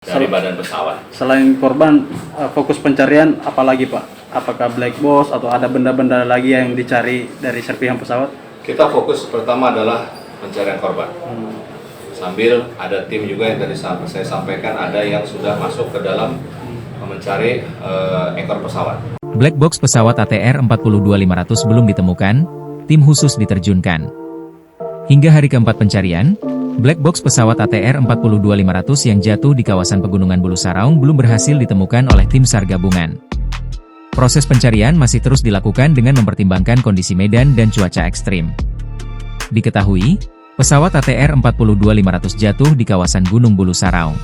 dari badan pesawat. Selain korban, fokus pencarian apalagi Pak? Apakah black box atau ada benda-benda lagi yang dicari dari serpihan pesawat? Kita fokus pertama adalah pencarian korban. Sambil ada tim juga yang tadi saya sampaikan, ada yang sudah masuk ke dalam mencari ekor pesawat. Black box pesawat ATR 42500 belum ditemukan, tim khusus diterjunkan. Hingga hari keempat pencarian, black box pesawat ATR 42500 yang jatuh di kawasan Pegunungan Bulu Saraung belum berhasil ditemukan oleh tim SAR gabungan. Proses pencarian masih terus dilakukan dengan mempertimbangkan kondisi medan dan cuaca ekstrim. Diketahui, pesawat ATR 42500 jatuh di kawasan Gunung Bulu Saraung.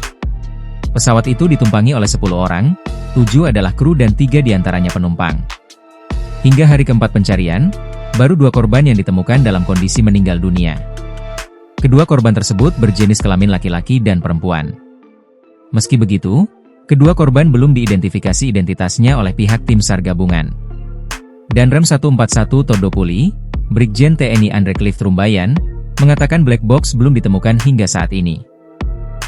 Pesawat itu ditumpangi oleh 10 orang, 7 adalah kru dan 3 diantaranya penumpang. Hingga hari keempat pencarian, baru 2 korban yang ditemukan dalam kondisi meninggal dunia. Kedua korban tersebut berjenis kelamin laki-laki dan perempuan. Meski begitu, kedua korban belum diidentifikasi identitasnya oleh pihak tim SAR gabungan. Danrem 141 Todopuli, Brigjen TNI Andre Cliff Trumbayan, mengatakan black box belum ditemukan hingga saat ini.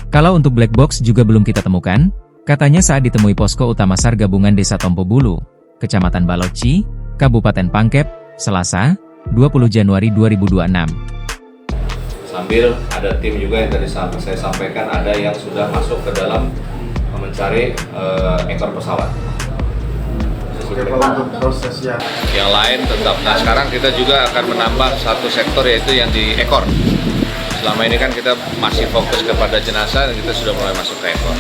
Kalau untuk black box juga belum kita temukan, katanya saat ditemui posko utama SAR gabungan Desa Tompo Bulu, Kecamatan Baloci, Kabupaten Pangkep, Selasa, 20 Januari 2026. Sambil ada tim juga yang tadi saya sampaikan, ada yang sudah masuk ke dalam mencari ekor pesawat. Untuk prosesnya. Yang lain tetap. Nah, sekarang kita juga akan menambah satu sektor, yaitu yang di ekor. Selama ini kan kita masih fokus kepada jenazah dan kita sudah mulai masuk ke ekor.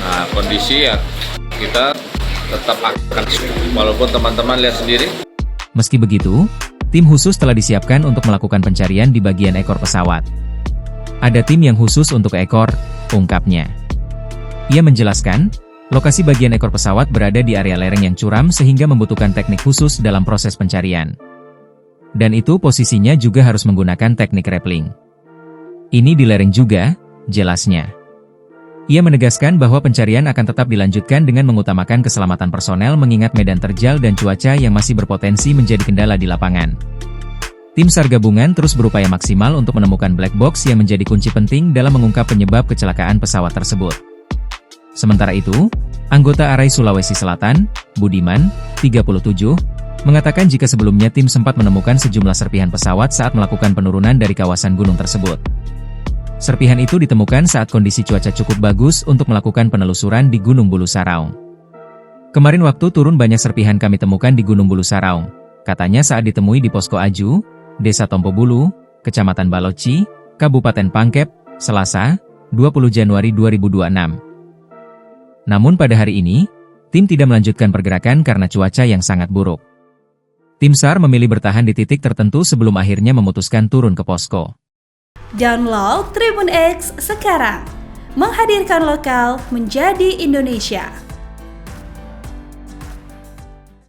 Nah, kondisi ya kita tetap akan, walaupun teman-teman lihat sendiri. Meski begitu, tim khusus telah disiapkan untuk melakukan pencarian di bagian ekor pesawat. Ada tim yang khusus untuk ekor, ungkapnya. Ia menjelaskan, lokasi bagian ekor pesawat berada di area lereng yang curam sehingga membutuhkan teknik khusus dalam proses pencarian. Dan itu posisinya juga harus menggunakan teknik rappelling. Ini di lereng juga, jelasnya. Ia menegaskan bahwa pencarian akan tetap dilanjutkan dengan mengutamakan keselamatan personel mengingat medan terjal dan cuaca yang masih berpotensi menjadi kendala di lapangan. Tim SAR gabungan terus berupaya maksimal untuk menemukan black box yang menjadi kunci penting dalam mengungkap penyebab kecelakaan pesawat tersebut. Sementara itu, anggota Arai Sulawesi Selatan, Budiman, 37, mengatakan jika sebelumnya tim sempat menemukan sejumlah serpihan pesawat saat melakukan penurunan dari kawasan gunung tersebut. Serpihan itu ditemukan saat kondisi cuaca cukup bagus untuk melakukan penelusuran di Gunung Bulu Saraung. Kemarin waktu turun banyak serpihan kami temukan di Gunung Bulu Saraung, katanya saat ditemui di Posko Aju, Desa Tompo Bulu, Kecamatan Baloci, Kabupaten Pangkep, Selasa, 20 Januari 2026. Namun pada hari ini, tim tidak melanjutkan pergerakan karena cuaca yang sangat buruk. Tim SAR memilih bertahan di titik tertentu sebelum akhirnya memutuskan turun ke posko. Download Tribun X sekarang, menghadirkan lokal menjadi Indonesia.